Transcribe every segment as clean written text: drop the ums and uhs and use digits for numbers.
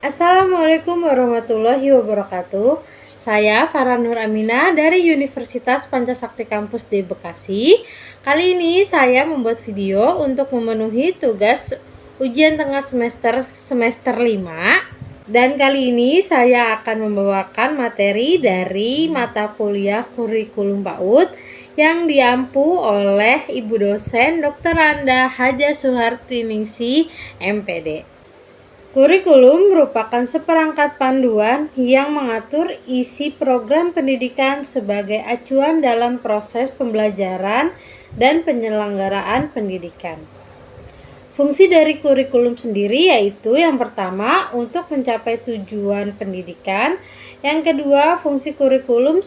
Assalamualaikum warahmatullahi wabarakatuh. Saya Farah Nur Aminah dari Universitas Pancasakti Kampus di Bekasi. Kali ini saya membuat video untuk memenuhi tugas ujian tengah semester 5. Dan kali ini saya akan membawakan materi dari mata kuliah kurikulum PAUD yang diampu oleh Ibu dosen Dr. Anda Haja Suhartiningsih, MPD. Kurikulum merupakan seperangkat panduan yang mengatur isi program pendidikan sebagai acuan dalam proses pembelajaran dan penyelenggaraan pendidikan. Fungsi dari kurikulum sendiri yaitu yang pertama untuk mencapai tujuan pendidikan, yang kedua fungsi kurikulum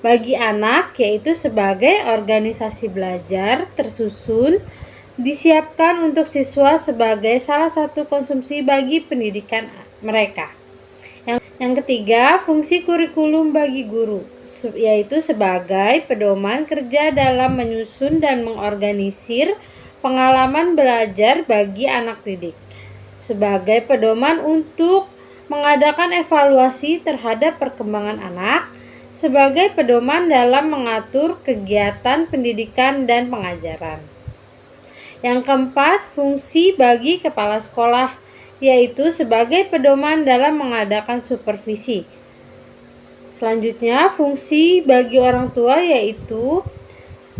bagi anak yaitu sebagai organisasi belajar tersusun disiapkan untuk siswa sebagai salah satu konsumsi bagi pendidikan mereka. Yang ketiga, fungsi kurikulum bagi guru, yaitu sebagai pedoman kerja dalam menyusun dan mengorganisir pengalaman belajar bagi anak didik, sebagai pedoman untuk mengadakan evaluasi terhadap perkembangan anak, sebagai pedoman dalam mengatur kegiatan pendidikan dan pengajaran. Yang keempat, fungsi bagi kepala sekolah, yaitu sebagai pedoman dalam mengadakan supervisi. Selanjutnya, fungsi bagi orang tua yaitu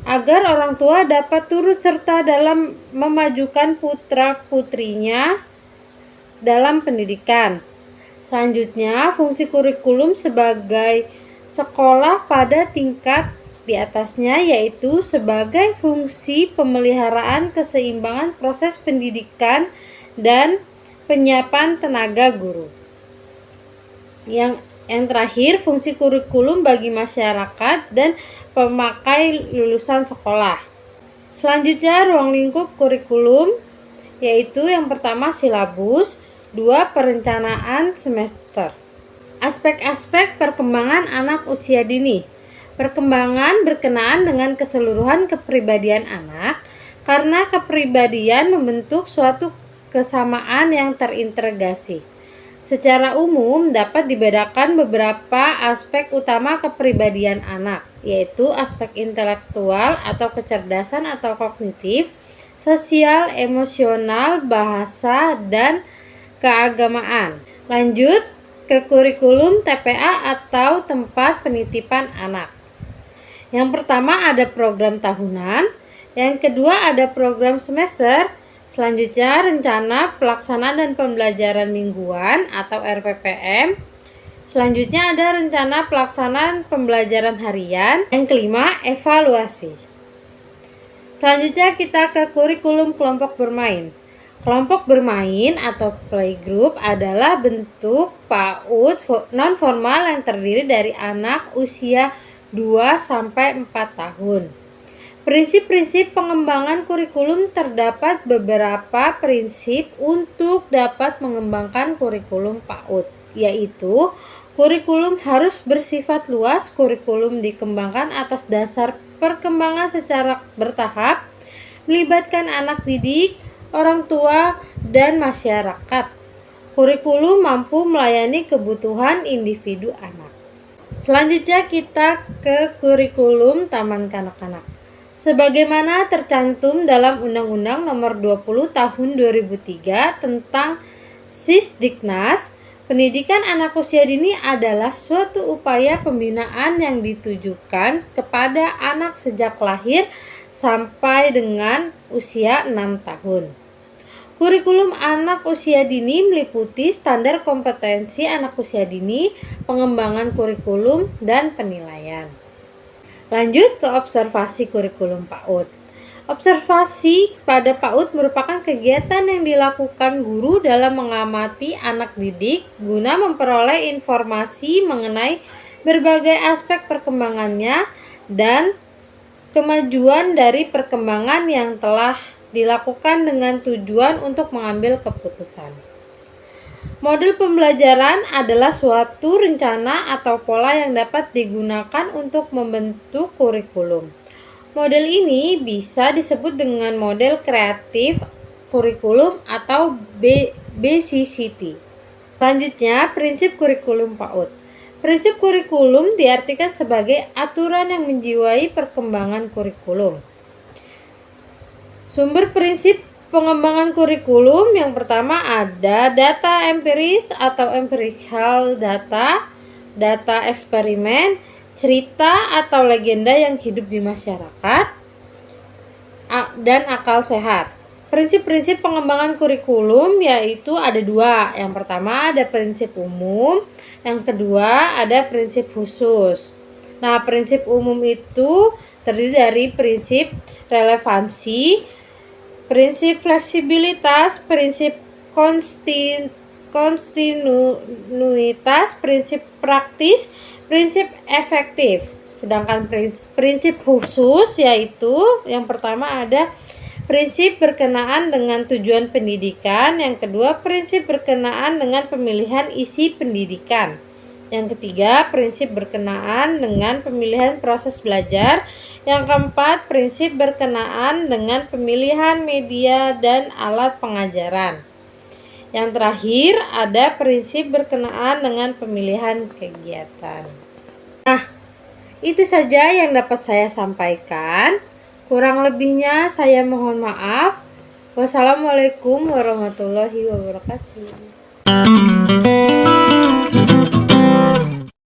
agar orang tua dapat turut serta dalam memajukan putra-putrinya dalam pendidikan. Selanjutnya, fungsi kurikulum sebagai sekolah pada tingkat di atasnya yaitu sebagai fungsi pemeliharaan keseimbangan proses pendidikan dan penyiapan tenaga guru. Yang terakhir, fungsi kurikulum bagi masyarakat dan pemakai lulusan sekolah. Selanjutnya, ruang lingkup kurikulum yaitu yang pertama silabus, 2 perencanaan semester. Aspek-aspek perkembangan anak usia dini. Perkembangan berkenaan dengan keseluruhan kepribadian anak, karena kepribadian membentuk suatu kesamaan yang terintegrasi. Secara umum dapat dibedakan beberapa aspek utama kepribadian anak, yaitu aspek intelektual atau kecerdasan atau kognitif, sosial, emosional, bahasa, dan keagamaan. Lanjut ke kurikulum TPA atau tempat penitipan anak. Yang pertama ada program tahunan, yang kedua ada program semester, selanjutnya rencana pelaksanaan dan pembelajaran mingguan atau RPPM, selanjutnya ada rencana pelaksanaan pembelajaran harian, yang kelima evaluasi. Selanjutnya kita ke kurikulum kelompok bermain. Kelompok bermain atau playgroup adalah bentuk PAUD non-formal yang terdiri dari anak usia 2-4 tahun. Prinsip-prinsip pengembangan kurikulum terdapat beberapa prinsip untuk dapat mengembangkan kurikulum PAUD, yaitu kurikulum harus bersifat luas, kurikulum dikembangkan atas dasar perkembangan secara bertahap, melibatkan anak didik, orang tua, dan masyarakat. Kurikulum mampu melayani kebutuhan individu anak. Selanjutnya kita ke kurikulum taman kanak-kanak. Sebagaimana tercantum dalam Undang-Undang Nomor 20 Tahun 2003 tentang Sisdiknas, pendidikan anak usia dini adalah suatu upaya pembinaan yang ditujukan kepada anak sejak lahir sampai dengan usia 6 tahun. Kurikulum anak usia dini meliputi standar kompetensi anak usia dini, pengembangan kurikulum, dan penilaian. Lanjut ke observasi kurikulum PAUD. Observasi pada PAUD merupakan kegiatan yang dilakukan guru dalam mengamati anak didik guna memperoleh informasi mengenai berbagai aspek perkembangannya dan kemajuan dari perkembangan yang telah dilakukan dengan tujuan untuk mengambil keputusan. Model pembelajaran adalah suatu rencana atau pola yang dapat digunakan untuk membentuk kurikulum. Model ini bisa disebut dengan model kreatif kurikulum atau BCCT. Selanjutnya, prinsip kurikulum PAUD. Prinsip kurikulum diartikan sebagai aturan yang menjiwai perkembangan kurikulum. Sumber prinsip pengembangan kurikulum yang pertama ada data empiris atau empirical data, data eksperimen, cerita atau legenda yang hidup di masyarakat, dan akal sehat. Prinsip-prinsip pengembangan kurikulum yaitu ada dua. Yang pertama ada prinsip umum, yang kedua ada prinsip khusus. Nah, prinsip umum itu terdiri dari prinsip relevansi, prinsip fleksibilitas, prinsip kontinuitas, prinsip praktis, prinsip efektif. Sedangkan prinsip khusus yaitu yang pertama ada prinsip berkenaan dengan tujuan pendidikan, yang kedua prinsip berkenaan dengan pemilihan isi pendidikan, yang ketiga prinsip berkenaan dengan pemilihan proses belajar, yang keempat prinsip berkenaan dengan pemilihan media dan alat pengajaran, yang terakhir ada prinsip berkenaan dengan pemilihan kegiatan. Nah, itu saja yang dapat saya sampaikan. Kurang lebihnya saya mohon maaf. Wassalamualaikum warahmatullahi wabarakatuh.